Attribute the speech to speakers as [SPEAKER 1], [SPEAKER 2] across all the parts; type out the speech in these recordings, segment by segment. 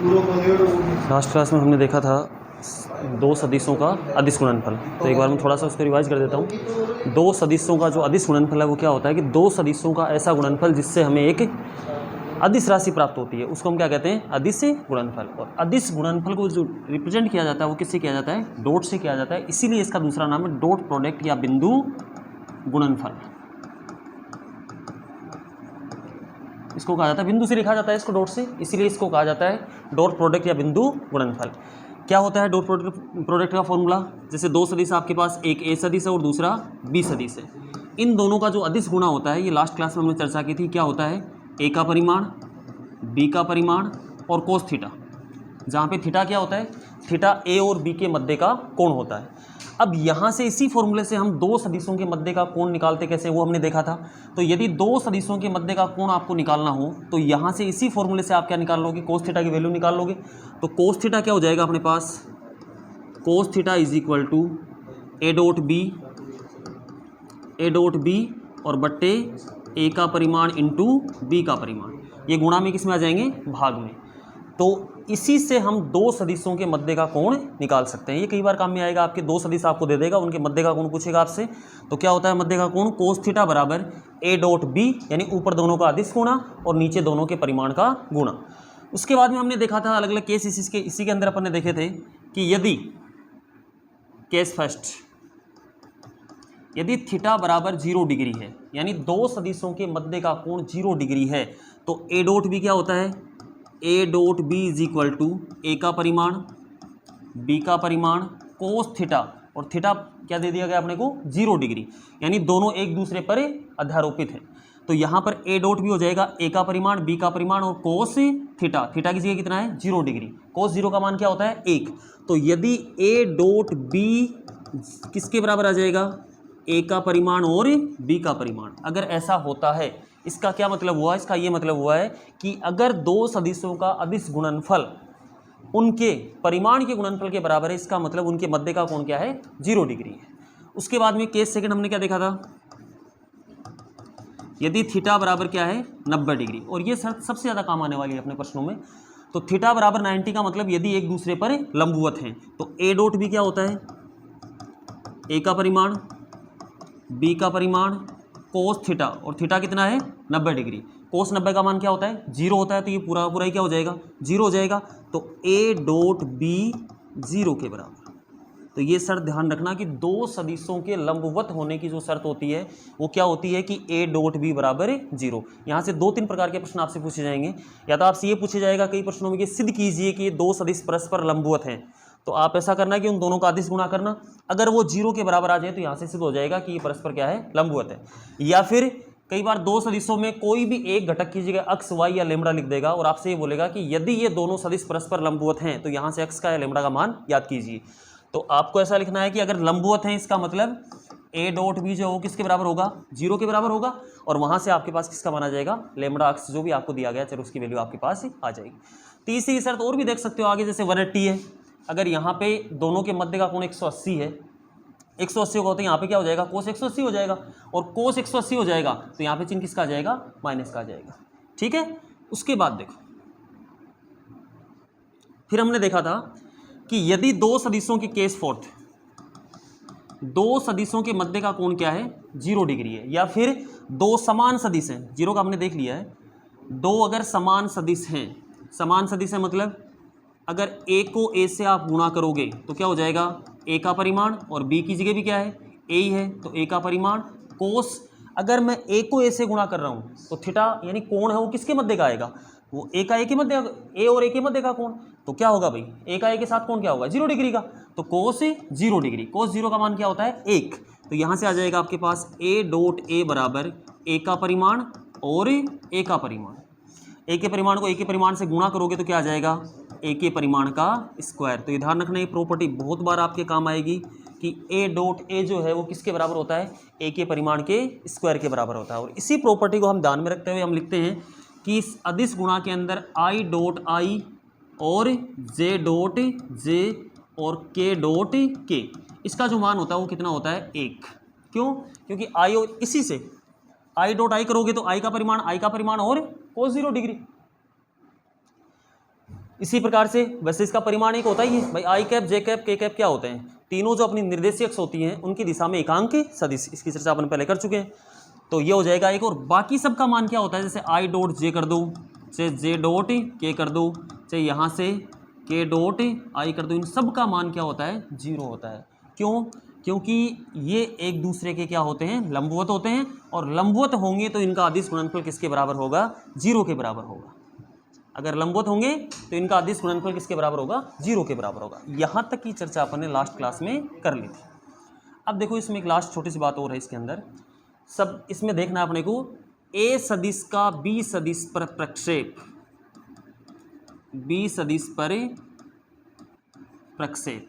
[SPEAKER 1] Last class में हमने देखा था दो सदिशों का अदिश गुणनफल। तो एक बार मैं थोड़ा सा उसको रिवाइज कर देता हूँ। दो सदिशों का जो अदिश गुणनफल है वो क्या होता है कि दो सदिशों का ऐसा गुणनफल जिससे हमें एक अदिश राशि प्राप्त होती है, उसको हम क्या कहते हैं? अदिश गुणनफल। और अदिश गुणनफल को जो रिप्रेजेंट किया जाता है वो किससे किया जाता है? डॉट से किया जाता है। इसीलिए इसका दूसरा नाम है डॉट प्रोडक्ट या बिंदु गुणनफल। इसको कहा जाता है, बिंदु से लिखा जाता है इसको डॉट से, इसीलिए इसको कहा जाता है डॉट प्रोडक्ट या बिंदु गुणनफल। क्या होता है डॉट प्रोडक्ट का फॉर्मूला? जैसे दो सदिश आपके पास, एक ए सदिश है और दूसरा बी सदिश है। इन दोनों का जो अदिश गुणा होता है, ये लास्ट क्लास में हमने चर्चा की थी, क्या होता है? ए का परिमाण, बी का परिमाण और कोस थीटा। जहाँ पे थीटा क्या होता है? थीटा ए और बी के मध्य का कोण होता है। अब यहाँ से इसी फॉर्मूले से हम दो सदिशों के मध्य का कोण निकालते कैसे, वो हमने देखा था। तो यदि दो सदिशों के मध्य का कोण आपको निकालना हो तो यहाँ से इसी फॉर्मूले से आप क्या निकाल लोगे? कोस थीटा की वैल्यू निकाल लोगे। तो कोस थीटा क्या हो जाएगा अपने पास? Cos theta is equal to A dot B और बट्टे ए का परिमाण इंटू बी का परिमाण। ये गुणा में किस में आ जाएंगे? भाग में। तो इसी से हम दो सदिशों के मध्य का कोण निकाल सकते हैं। ये कई बार काम में आएगा, आपके दो सदिश आपको दे देगा, उनके मध्य का कोण पूछेगा आपसे। तो क्या होता है मध्य का कोण? कोस थीटा बराबर ए डॉट बी, यानी ऊपर दोनों का अदिश गुणा और नीचे दोनों के परिमाण का गुणा। उसके बाद में हमने देखा था अलग अलग केस, इसी के अंदर अपन ने देखे थे कि यदि केस फर्स्ट, यदि थीटा बराबर 0 डिग्री है, यानी दो सदिशों के मध्य का कोण 0 डिग्री है, तो ए डॉट बी क्या होता है? A dot B is equal to A का परिमाण, बी का परिमाण, कोस थीटा, और थीटा क्या दे दिया गया अपने को? 0 डिग्री, यानी दोनों एक दूसरे पर अध्यारोपित हैं। तो यहाँ पर ए डॉट बी हो जाएगा ए का परिमाण, बी का परिमाण और कोस थीटा। थीटा की जगह कितना है? 0 डिग्री। कोस 0 का मान क्या होता है? 1। तो यदि ए डॉट बी किसके बराबर आ जाएगा? ए का परिमाण और बी का परिमाण। अगर ऐसा होता है, इसका क्या मतलब हुआ? इसका ये मतलब हुआ है कि अगर दो सदिशों का अदिश गुणनफल उनके परिमाण के गुणनफल के बराबर है, इसका मतलब उनके मध्य का कोण क्या है? 0 डिग्री है। उसके बाद में केस सेकंड हमने क्या देखा था? यदि थीटा बराबर क्या है? 90 डिग्री। और ये सबसे ज़्यादा काम आने वाली है अपने प्रश्नों में। तो थीटा बराबर 90 का मतलब यदि एक दूसरे पर लंबवत हैं, तो ए डॉट बी क्या होता है? ए का परिमाण, बी का परिमाण, कोस थीटा, और थीटा कितना है? 90 डिग्री। कोस 90 का मान क्या होता है? 0 होता है। तो ये पूरा पूरा ही क्या हो जाएगा? 0 हो जाएगा। तो ए डॉट बी 0 के बराबर। तो ये शर्त ध्यान रखना कि दो सदिशों के लंबवत होने की जो शर्त होती है वो क्या होती है कि ए डॉट बी बराबर 0। यहाँ से दो तीन प्रकार के प्रश्न आपसे पूछे जाएंगे। या तो आपसे ये पूछा जाएगा कई प्रश्नों में कि सिद्ध कीजिए कि ये दो सदिश परस्पर लंबवत हैं। तो आप ऐसा करना कि उन दोनों का अदिश गुणा करना। अगर वो 0 के बराबर आ जाए तो यहाँ से सिद्ध हो जाएगा कि ये परस्पर क्या है? लंबवत है। या फिर कई बार दो सदिशों में कोई भी एक घटक की जगह अक्स, वाई या लेमड़ा लिख देगा और आपसे ये बोलेगा कि यदि ये दोनों सदिश परस्पर लंबवत हैं तो यहाँ से अक्स का या लेमड़ा का मान याद कीजिए। तो आपको ऐसा लिखना है कि अगर लंबवत हैं, इसका मतलब ए डॉट बी जो हो किसके बराबर होगा? 0 के बराबर होगा। और वहाँ से आपके पास किसका मान आ जाएगा? लेमड़ा अक्स जो भी आपको दिया गया, चलो उसकी वैल्यू आपके पास आ जाएगी। तीसरी शर्त और भी देख सकते हो आगे, जैसे 180 है। अगर यहाँ पे दोनों के मध्य का कोण 180 है, 180 होगा तो यहाँ पे क्या हो जाएगा? कोस 180 हो जाएगा। और कोस 180 हो जाएगा तो यहाँ पे चिन्ह किसका आ जाएगा? माइनस का आ जाएगा। ठीक है। उसके बाद देखो, फिर हमने देखा था कि यदि दो सदिशों की केस फोर्थ, दो सदिशों के मध्य का कोण क्या है? 0 डिग्री है। या फिर दो समान सदिश हैं, 0 का हमने देख लिया है। दो अगर समान सदिश हैं, समान सदिश है मतलब अगर ए को ए से आप गुणा करोगे तो क्या हो जाएगा? ए का परिमाण, और बी की जगह भी क्या है? ए ही है, तो ए का परिमाण, कोस। अगर मैं ए को ए से गुणा कर रहा हूँ तो थीटा यानी कोण है वो किसके मध्य का आएगा? वो ए का ए के मध्य, ए और ए के मध्य का कोण। तो क्या होगा भाई? ए का ए के साथ कोण क्या होगा? 0 डिग्री का। तो कोस 0 डिग्री, कोस 0 का मान क्या होता है? 1। तो यहाँ से आ जाएगा आपके पास ए डॉट ए बराबर ए का परिमाण और ए का परिमाण। ए के परिमाण को ए के परिमाण से गुणा करोगे तो क्या आ जाएगा? ए के परिमाण का स्क्वायर। तो ये ध्यान रखना, ये प्रॉपर्टी बहुत बार आपके काम आएगी कि ए डॉट ए जो है वो किसके बराबर होता है? ए के परिमाण के स्क्वायर के बराबर होता है। और इसी प्रॉपर्टी को हम ध्यान में रखते हुए हम लिखते हैं कि इस अदिश गुणा के अंदर आई डॉट आई और जे डॉट जे और के डॉट के, इसका जो मान होता है वो कितना होता है? 1। क्यों? क्योंकि आई और इसी से आई डॉट आई करोगे तो आई का परिमाण और कोस 0 डिग्री। इसी प्रकार से वैसे इसका परिमाण एक होता ही है भाई, आई कैप जे कैप के कैप क्या होते हैं, तीनों जो अपनी निर्देशीय अक्ष होती हैं उनकी दिशा में एकांक सदिश, इसकी चर्चा अपन पहले कर चुके हैं। तो ये हो जाएगा एक। और बाकी सब का मान क्या होता है, जैसे आई डॉट जे कर दो, चाहे जे डॉट के कर दो, चाहे यहाँ से के डॉट आई कर दो, इन सब का मान क्या होता है, 0 होता है। क्यों? क्योंकि ये एक दूसरे के क्या होते हैं, लंबवत होते हैं, और लंबवत होंगे तो इनका अदिश गुणनफल किसके बराबर होगा, 0 के बराबर होगा। अगर लंबवत होंगे तो इनका अदिश गुणनफल किसके बराबर होगा, 0 के बराबर होगा। यहाँ तक की चर्चा अपन ने लास्ट क्लास में कर ली थी। अब देखो इसमें एक लास्ट छोटी सी बात और है इसके अंदर, सब इसमें देखना अपने को, ए सदिश का बी सदिश पर प्रक्षेप, बी सदिश पर प्रक्षेप,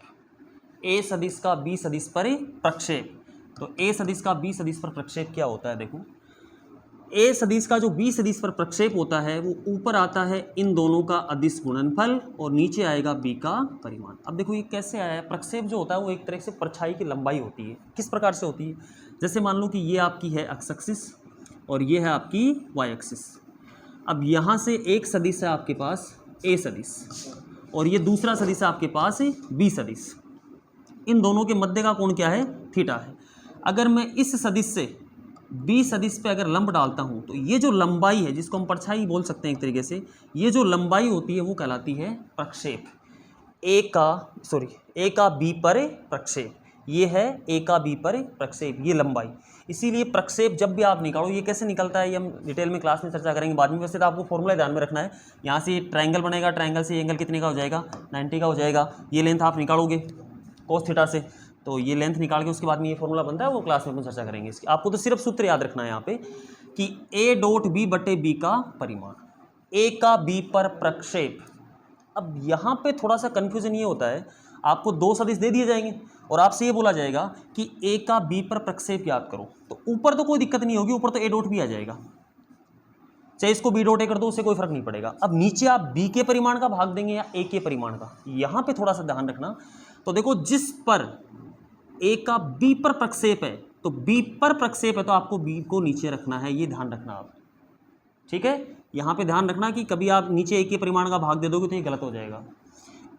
[SPEAKER 1] ए सदिश का बी सदिश पर प्रक्षेप। तो ए सदिश का बी सदिश पर प्रक्षेप क्या होता है, देखो ए सदिश का जो बी सदिश पर प्रक्षेप होता है वो ऊपर आता है इन दोनों का अदिश गुणनफल और नीचे आएगा बी का परिमाण। अब देखो ये कैसे आया है, प्रक्षेप जो होता है वो एक तरह से परछाई की लंबाई होती है। किस प्रकार से होती है, जैसे मान लो कि ये आपकी है एक्स एक्सिस और ये है आपकी वाई एक्सिस। अब यहाँ से एक सदिश है आपके पास ए सदिश और ये दूसरा सदिश है आपके पास बी सदिश। इन दोनों के मध्य का कोण क्या है, थीटा है। अगर मैं इस सदिश से बी सदिश पे अगर लंब डालता हूँ तो ये जो लंबाई है, जिसको हम परछाई बोल सकते हैं एक तरीके से, ये जो लंबाई होती है वो कहलाती है प्रक्षेप। ए का बी पर प्रक्षेप, ये है ए का बी पर प्रक्षेप, ये लंबाई। इसीलिए प्रक्षेप जब भी आप निकालो, ये कैसे निकलता है ये हम डिटेल में क्लास में चर्चा करेंगे बाद में। वैसे तो आपको फॉर्मूला ध्यान में रखना है। यहाँ से ट्रायंगल बनेगा, ट्रायंगल से एंगल कितने का हो जाएगा, 90 का हो जाएगा। ये लेंथ आप निकालोगे कोस थीटा से, तो ये लेंथ निकाल के उसके बाद में ये फॉर्मूला बनता है, वो क्लास में अपन चर्चा करेंगे इसकी। आपको तो सिर्फ सूत्र याद रखना है यहाँ पे कि ए डॉट बी बटे बी का परिमाण, ए का बी पर प्रक्षेप। अब यहाँ पे थोड़ा सा कन्फ्यूजन ये होता है, आपको दो सदिश दे दिए जाएंगे और आपसे ये बोला जाएगा कि ए का बी पर प्रक्षेप याद करो। तो ऊपर तो कोई दिक्कत नहीं होगी, ऊपर तो ए डॉट बी आ जाएगा, चाहे इसको बी डॉट ए कर दो, उससे कोई फर्क नहीं पड़ेगा। अब नीचे आप बी के परिमाण का भाग देंगे या ए के परिमाण का, यहाँ पे थोड़ा सा ध्यान रखना। तो देखो जिस पर ए का बी पर प्रक्षेप है, तो बी पर प्रक्षेप है तो आपको बी को नीचे रखना है, ये ध्यान रखना आप, ठीक है। यहाँ पे ध्यान रखना कि कभी आप नीचे ए के परिमाण का भाग दे दोगे तो ये गलत हो जाएगा।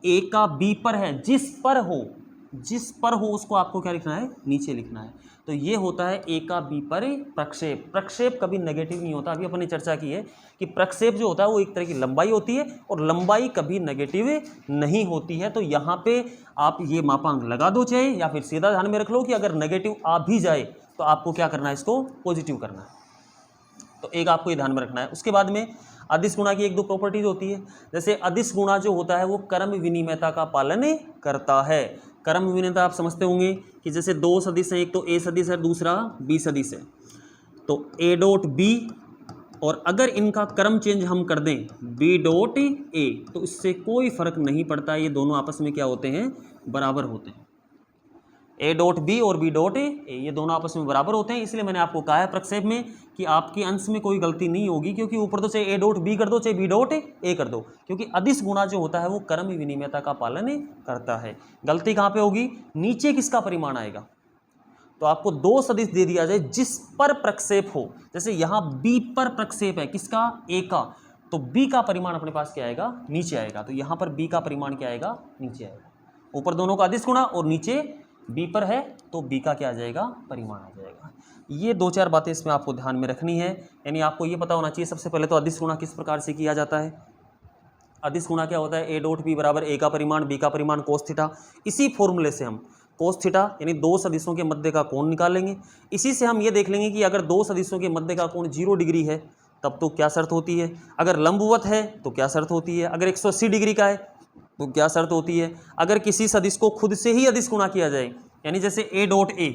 [SPEAKER 1] ए का बी पर है, जिस पर हो उसको आपको क्या लिखना है, नीचे लिखना है। तो ये होता है ए का बी पर प्रक्षेप। प्रक्षेप कभी नेगेटिव नहीं होता। अभी अपन ने चर्चा की है कि प्रक्षेप जो होता है वो एक तरह की लंबाई होती है और लंबाई कभी नेगेटिव नहीं होती है। तो यहाँ पे आप ये मापांक लगा दो चाहे, या फिर सीधा ध्यान में रख लो कि अगर नेगेटिव आ भी जाए तो आपको क्या करना है, इसको पॉजिटिव करना है। तो एक आपको ये ध्यान में रखना है। उसके बाद में अदिश गुणा की एक दो प्रॉपर्टीज होती है। जैसे अदिश गुणा जो होता है वो क्रम विनिमयता का पालन करता है। क्रम विनिमयता आप समझते होंगे कि जैसे दो सदिश हैं, एक तो ए सदिश है, दूसरा बी सदिश है। तो ए डॉट बी, और अगर इनका क्रम चेंज हम कर दें बी डॉट ए, तो इससे कोई फर्क नहीं पड़ता, ये दोनों आपस में क्या होते हैं, बराबर होते हैं। ए डॉट बी और बी डॉट ए, ये दोनों आपस में बराबर होते हैं। इसलिए मैंने आपको कहा है प्रक्षेप में कि आपके अंश में कोई गलती नहीं होगी, क्योंकि ऊपर तो चाहे ए डॉट बी कर दो चाहे बी डॉट ए कर दो, क्योंकि अदिश गुणा जो होता है वो क्रम विनिमयता का पालन करता है। गलती कहाँ पे होगी, नीचे किसका परिमाण आएगा। तो आपको दो सदिश दे दिया जाए जिस पर प्रक्षेप हो, जैसे यहाँ बी पर प्रक्षेप है किसका, ए का, तो बी का परिमाण अपने पास क्या आएगा, नीचे आएगा। तो यहाँ पर बी का परिमाण क्या आएगा, नीचे आएगा। ऊपर दोनों का अदिश गुणा और नीचे बी पर है तो बी का क्या आ जाएगा, परिमाण आ जाएगा। ये दो चार बातें इसमें आपको ध्यान में रखनी है। यानी आपको ये पता होना चाहिए सबसे पहले तो अदिश गुणा किस प्रकार से किया जाता है। अदिश गुणा क्या होता है, ए डॉट बी बराबर ए का परिमाण बी का परिमाण कोस थीटा। इसी फॉर्मूले से हम कोस थीटा यानी दो सदिशों के मध्य का कोण निकालेंगे। इसी से हम ये देख लेंगे कि अगर दो सदिशों के मध्य का कोण 0 डिग्री है तब तो क्या शर्त होती है, अगर लंबवत है तो क्या शर्त होती है, अगर 180 डिग्री का है तो क्या शर्त होती है, अगर किसी सदिश को खुद से ही अदिश गुणा किया जाए, यानी जैसे ए डॉट ए,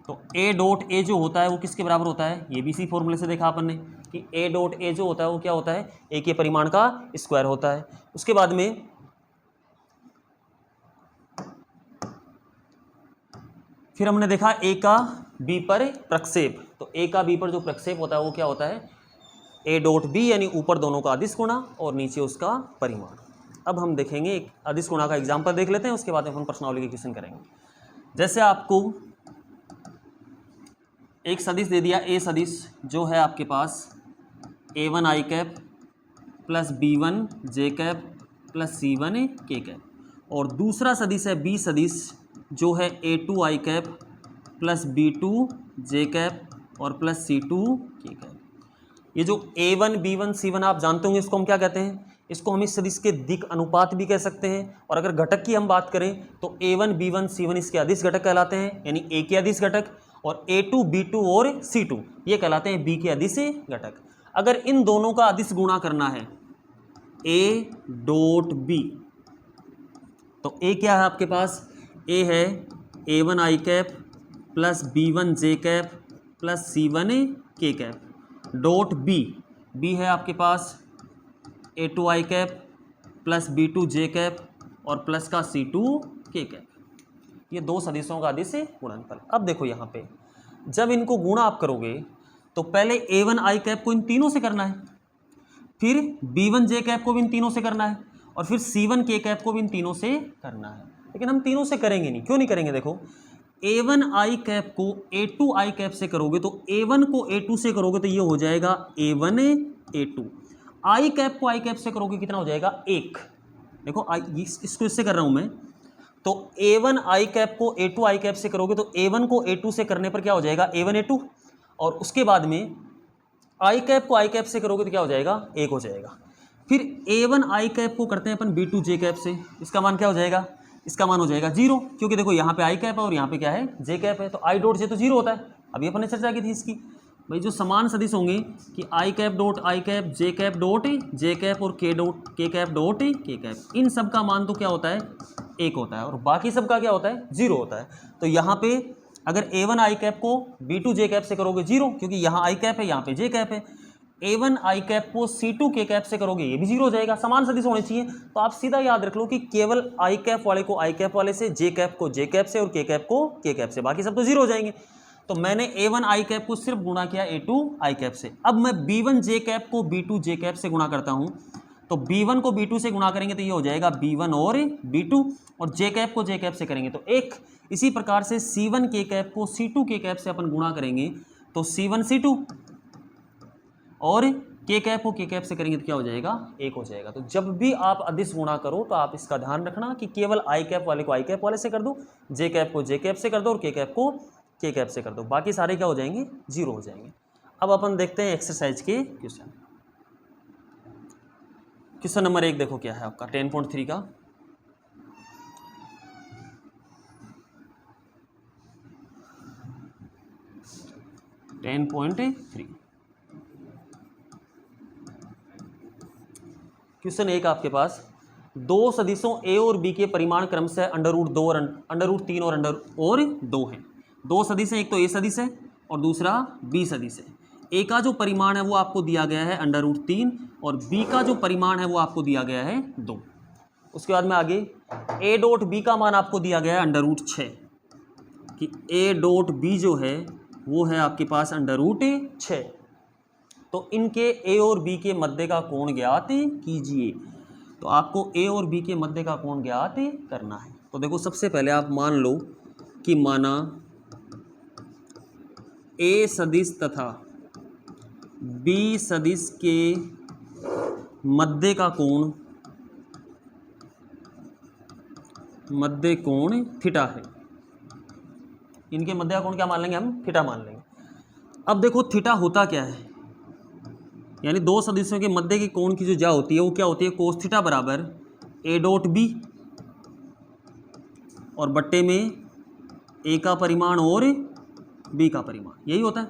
[SPEAKER 1] तो ए डॉट ए जो होता है वो किसके बराबर होता है, ये भी इसी फॉर्मूले से देखा अपन ने कि ए डॉट ए जो होता है वो क्या होता है, ए के परिमाण का स्क्वायर होता है। उसके बाद में फिर हमने देखा ए का बी पर प्रक्षेप। तो ए का बी पर जो प्रक्षेप होता है वो क्या होता है, ए डॉट बी, यानी ऊपर दोनों का अदिश गुणा और नीचे उसका परिमाण। अब हम देखेंगे एक अदिश गुणा का एग्जाम्पल देख लेते हैं, उसके बाद हम प्रश्नावली के क्वेश्चन करेंगे। जैसे आपको एक सदिश दे दिया, ए सदिश जो है आपके पास a1 आई कैप प्लस b1 जे कैप प्लस C1 के कैप, और दूसरा सदिश है बी सदिश जो है A2 आई कैप प्लस B2 जे कैप और प्लस C2 के कैप। ये जो A1 B1 C1 आप जानते होंगे, इसको हम क्या कहते हैं? इसको हम इस सदिश के दिक् अनुपात भी कह सकते हैं, और अगर घटक की हम बात करें तो A1 B1 C1 इसके अदिश घटक कहलाते हैं, यानी A के अदिश घटक, और A2 B2 और C2 ये कहलाते हैं B के अदिश घटक। अगर इन दोनों का अदिश गुणा करना है A डॉट B, तो A क्या है आपके पास? A है A1 आई कैप प्लस B1 जे कैप प्लस C1 के कैप डॉट B है आपके पास A2 आई कैप प्लस B2 जे कैप और प्लस का C2 के कैप। ये दो सदिशों का अदिश गुणनफल। अब देखो यहाँ पे जब इनको गुणा आप करोगे तो पहले A1 आई कैप को इन तीनों से करना है, फिर B1 जे कैप को भी इन तीनों से करना है, और फिर C1 के कैप को भी इन तीनों से करना है। लेकिन हम तीनों से करेंगे नहीं। क्यों नहीं करेंगे? देखो A1 आई कैप को A2 आई कैप से करोगे तो A1 को A2 से करोगे तो ये हो जाएगा A1 A2। आई कैप को आई कैप से करोगे कितना हो जाएगा? 1। देखो इसको इससे कर रहा हूँ मैं, तो A1 आई कैप को A2 आई कैप से करोगे तो A1 को A2 से करने पर क्या हो जाएगा? A1 A2, और उसके बाद में आई कैप को आई कैप से करोगे तो क्या हो जाएगा? 1 हो जाएगा। फिर A1 आई कैप को करते हैं अपन B2 जे कैप से, इसका मान क्या हो जाएगा? इसका मान हो जाएगा 0, क्योंकि देखो यहाँ पे आई कैप है और यहाँ पे क्या है? जे कैप है, तो आई डॉट जे तो 0 होता है। अभी अपन ने चर्चा की थी इसकी, भाई जो समान सदिश होंगे कि I cap dot I cap, J cap dot J cap और K cap dot K cap, इन सब का मान तो क्या होता है? 1 होता है, और बाकी सब का क्या होता है? 0 होता है। तो यहाँ पे अगर A1 आई कैप को B2 जे कैप से करोगे 0, क्योंकि यहाँ आई कैप है यहाँ पे जे कैप है। A1 आई कैप को C2 के कैप से करोगे ये भी 0 हो जाएगा। समान सदिश होने चाहिए। तो आप सीधा याद रख लो कि केवल आई कैप वाले को आई कैप वाले से, जे कैप को जे कैप से और के कैप को के कैप से, बाकी सब तो 0 हो जाएंगे। तो मैंने A1 आई कैप को सिर्फ गुणा किया A2 आई कैप से। अब मैं B1 जे कैप को B2 जे कैप से गुणा करता हूँ, तो B1 को B2 से गुणा करेंगे तो ये हो जाएगा B1 और B2, और जे कैप को जे कैप से करेंगे तो 1। इसी प्रकार से C1 के कैप को C2 के कैप से अपन गुणा करेंगे तो C1 C2, और के कैप को के कैप से करेंगे तो क्या हो जाएगा? 1 हो जाएगा। तो जब भी आप अदिश गुणा करो तो आप इसका ध्यान रखना कि केवल आई कैप वाले को आई कैप वाले से कर दो, जे कैप को जे कैप से कर दो, और के कैप को के कैप से कर दो, बाकी सारे क्या हो जाएंगे? 0 हो जाएंगे। अब अपन देखते हैं एक्सरसाइज के क्वेश्चन। क्वेश्चन नंबर 1 देखो क्या है आपका 10.3 का। क्वेश्चन 1 आपके पास, दो सदिशों A और B के परिमाण क्रमशः √2 और √3 और 2 हैं। दो सदिश हैं, एक तो A सदिश है और दूसरा B सदिश है। A का जो परिमाण है वो आपको दिया गया है √3 और B का जो परिमाण है वो आपको दिया गया है 2। उसके बाद में आगे A डॉट B का मान आपको दिया गया है √6, कि A डॉट B जो है वो है आपके पास √6। तो इनके A और B के मध्य का कोण ज्ञात कीजिए। तो आपको A और B के मध्य का कोण ज्ञात करना है। तो देखो सबसे पहले आप मान लो कि माना A सदिश तथा B सदिश के मध्य का कोण थीटा है। इनके मध्य का कोण क्या मान लेंगे हम? थीटा मान लेंगे। अब देखो थीटा होता क्या है, यानी दो सदिशों के मध्य के कोण की जो ज्या होती है वो क्या होती है? कोस थीटा बराबर A डॉट B और बट्टे में A का परिमाण और B का परिमाण, यही होता है।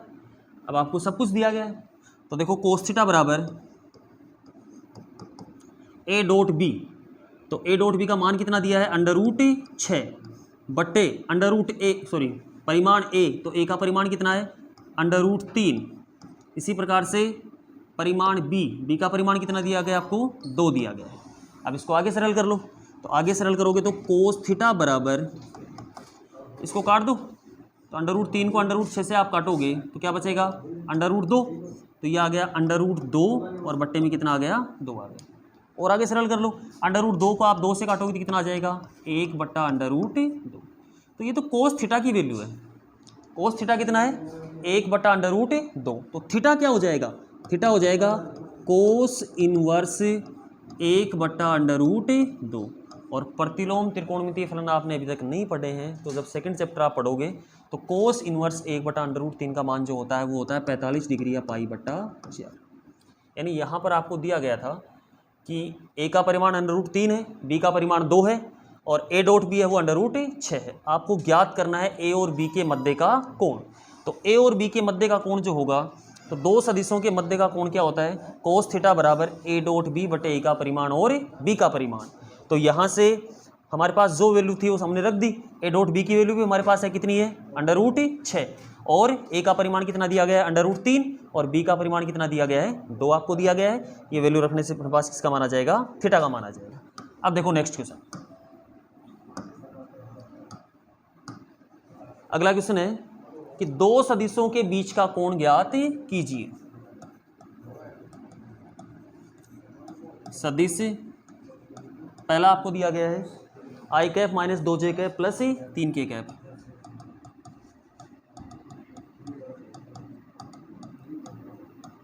[SPEAKER 1] अब आपको सब कुछ दिया गया है, तो देखो कोस थीटा बराबर A डॉट B, तो A डॉट B का मान कितना दिया है? √6 बट्टे परिमाण A, तो A का परिमाण कितना है? √3। इसी प्रकार से परिमाण B का परिमाण कितना दिया गया आपको? 2 दिया गया है। अब इसको आगे सरल कर लो, तो आगे सरल करोगे तो कोस थीटा बराबर, इसको काट दो, तो √3 को √6 से आप काटोगे तो क्या बचेगा? √2, तो ये आ गया √2 और बट्टे में कितना आ गया? 2 आ गया। और आगे सरल कर लो, √2 को आप 2 से काटोगे तो कितना आ जाएगा? 1/√2। तो ये तो कोस थीटा की वैल्यू है। कोस थीटा कितना है? 1/√2। तो थीटा क्या हो जाएगा? थीटा हो जाएगा कोस इनवर्स 1/√2। और प्रतिलोम त्रिकोणमितीय फलन आपने अभी तक नहीं पढ़े हैं, तो जब सेकंड चैप्टर आप पढ़ोगे तो कोस इनवर्स 1/√3 का मान जो होता है वो होता है 45 डिग्री या π/4। यानी यहाँ पर आपको दिया गया था कि a का परिमाण √3 है, b का परिमाण 2 है और a डॉट b है वो √6 है। आपको ज्ञात करना है a और b के मध्य का कोण। तो a और b के मध्य का कोण जो होगा, तो दो सदिशों के मध्य का कोण क्या होता है, cos थीटा बराबर a डॉट b बटे a का परिमाण और b का परिमाण। तो यहाँ से हमारे पास जो वैल्यू थी वो हमने रख दी, a डॉट b की वैल्यू भी हमारे पास है कितनी है, √6 और a का परिमाण कितना दिया गया है, √3 और b का परिमाण कितना दिया गया है, 2 आपको दिया गया है। ये वैल्यू रखने से हमारे पास किसका माना जाएगा, थीटा का माना जाएगा। अब देखो नेक्स्ट क्वेश्चन, अगला क्वेश्चन है कि दो सदिशों के बीच का कोण ज्ञात कीजिए। सदिश पहला आपको दिया गया है i cap minus 2j cap plus 3k cap.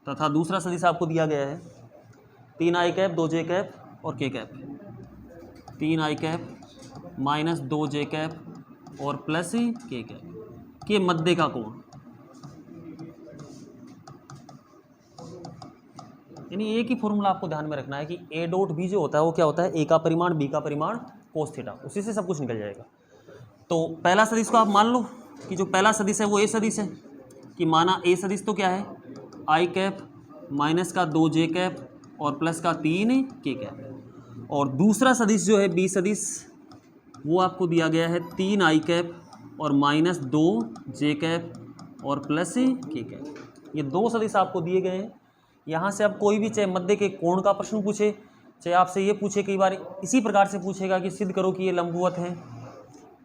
[SPEAKER 1] तथा दूसरा सदिश आपको दिया गया है 3i कैप 2j कैप और k cap. 3i cap minus 2j cap और प्लस k कैप के मध्य का कोण। यानी एक ही फॉर्मूला आपको ध्यान में रखना है कि a डॉट b जो होता है वो क्या होता है, a का परिमाण b का परिमाण कोस थीटा, उसी से सब कुछ निकल जाएगा। तो पहला सदिश को आप मान लो कि जो पहला सदिश है वो a सदिश है, कि माना a सदिश तो क्या है, i कैप माइनस का 2j कैप और प्लस का 3k कैप। और दूसरा सदिश जो है b सदिश वो आपको दिया गया है 3i कैप और माइनस 2j कैप और प्लस k कैप। ये दो सदिश आपको दिए गए हैं। यहाँ से अब कोई भी चाहे मध्य के कोण का प्रश्न पूछे, चाहे आपसे ये पूछे, कई बार इसी प्रकार से पूछेगा कि सिद्ध करो कि ये लंबवत हैं,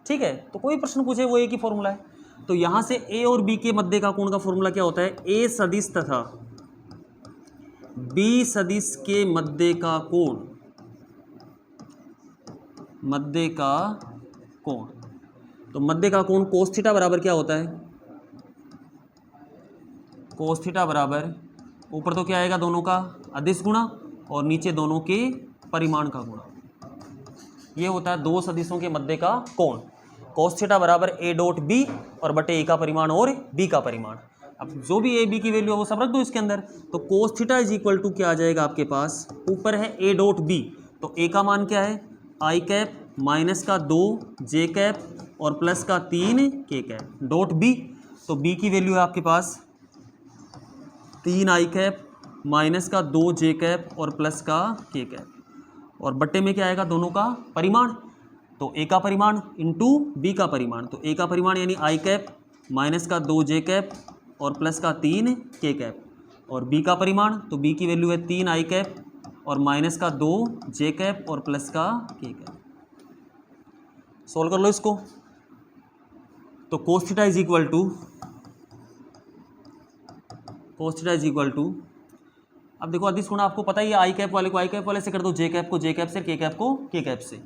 [SPEAKER 1] ठीक है, तो कोई प्रश्न पूछे वो एक ही फॉर्मूला है। तो यहाँ से a और b के मध्य का कोण का फॉर्मूला क्या होता है, a सदिश तथा b सदिश के मध्य का कोण, मध्य का कोण। तो मध्य का कोण कोस थीटा बराबर क्या होता है, कोस थीटा बराबर ऊपर तो क्या आएगा, दोनों का अदिश गुणा और नीचे दोनों के परिमाण का गुणा। ये होता है दो सदिशों के मध्य का कोण। कोस थीटा बराबर a डॉट b और बटे a का परिमाण और b का परिमाण। अब जो भी a b की वैल्यू है वो सब रख दो इसके अंदर। तो cos theta is equal to क्या आ जाएगा आपके पास, ऊपर है a डॉट b, तो a का मान क्या है, i कैप माइनस का 2j कैप और प्लस का 3k कैप डॉट b। तो b की वैल्यू है आपके पास 3i कैप माइनस का 2j कैप और प्लस का k कैप। और बट्टे में क्या आएगा, दोनों का परिमाण। तो a का परिमाण इंटू b का परिमाण। तो a का परिमाण यानी i कैप माइनस का 2j कैप और प्लस का 3k कैप। और b का परिमाण, तो b की वैल्यू है 3i कैप और माइनस का 2j कैप और प्लस का k कैप। सोल्व कर लो इसको। तो cos theta is equal to, cos theta is equal to, अब देखो अदिश गुणा आपको पता ही है, आई कैप वाले को आई कैप वाले से कर दो, जे कैप को जे कैप से, के कैप को के कैप से।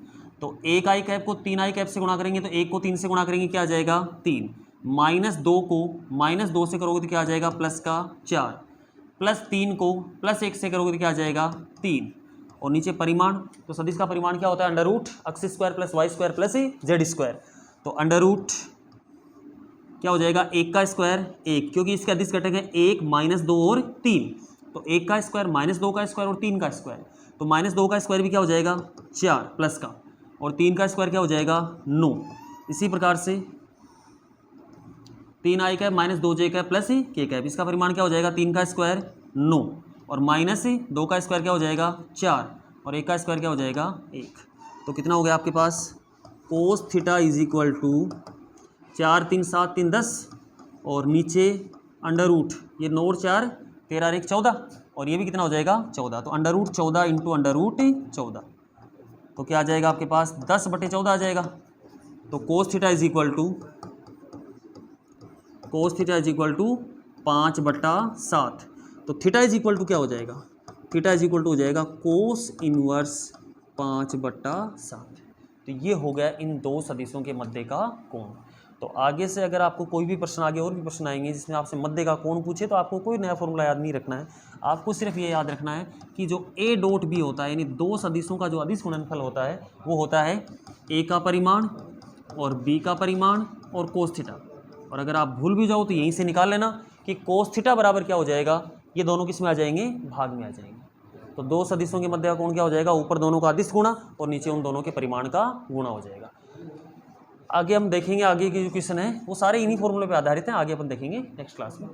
[SPEAKER 1] तो एक आई कैप को 3i कैप से गुणा करेंगे तो 1 को 3 से गुणा करेंगे क्या आ जाएगा 3, माइनस 2 को माइनस 2 से करोगे तो क्या आ जाएगा प्लस का 4, प्लस 3 को प्लस 1 से करोगे तो क्या आ जाएगा 3। और नीचे परिमाण, तो सदिश का परिमाण क्या होता है, under root X square plus Y square plus Z square. तो अंडर रूट क्या हो जाएगा 1 का स्क्वायर 1, क्योंकि इसके अदिश घटक है 1 माइनस 2 और 3, तो 1 का स्क्वायर माइनस 2 का स्क्वायर और 3 का स्क्वायर। तो माइनस 2 का स्क्वायर भी क्या हो जाएगा 4 प्लस का, और 3 का स्क्वायर क्या हो जाएगा 9। इसी प्रकार से 3i cap minus 2j cap plus के कैप, इसका परिमाण क्या हो जाएगा 3 का स्क्वायर 9 और माइनस 2 का स्क्वायर क्या हो जाएगा 4 और 1 का स्क्वायर क्या हो जाएगा 1। तो कितना हो गया आपके पास, cos theta is equal to 4 3 7 3 10 और नीचे अंडर रूट, ये 9 और 4 13 और 1 14, और ये भी कितना हो जाएगा 14। तो under root 14 into under root 14, तो क्या आ जाएगा आपके पास 10/14 आ जाएगा। तो cos theta is equal to, cos theta is equal to 5/7। तो थीटा इज इक्वल टू क्या हो जाएगा, थीटा इज इक्वल टू हो जाएगा कोस इनवर्स 5/7। तो ये हो गया इन दो सदिशों के मध्य का कोण। तो आगे से अगर आपको कोई भी प्रश्न, आगे और भी प्रश्न आएंगे जिसमें आपसे मध्य का कोण पूछे, तो आपको कोई नया फॉर्मूला याद नहीं रखना है। आपको सिर्फ ये याद रखना है कि जो ए डॉट बी होता है, यानी दो सदिशों का जो अदिश गुणनफल होता है, वो होता है ए का परिमाण और बी का परिमाण और कोस थीटा। और अगर आप भूल भी जाओ तो यहीं से निकाल लेना कि कोस थीटा बराबर क्या हो जाएगा, ये दोनों किस में आ जाएंगे, भाग में आ जाएंगे। तो दो सदिशों के मध्य का कोण क्या हो जाएगा, ऊपर दोनों का अदिश गुणा और नीचे उन दोनों के परिमाण का गुणा हो जाएगा। आगे हम देखेंगे, आगे के जो क्वेश्चन है वो सारे इन्हीं फॉर्मूले पे आधारित हैं, आगे अपन देखेंगे नेक्स्ट क्लास में।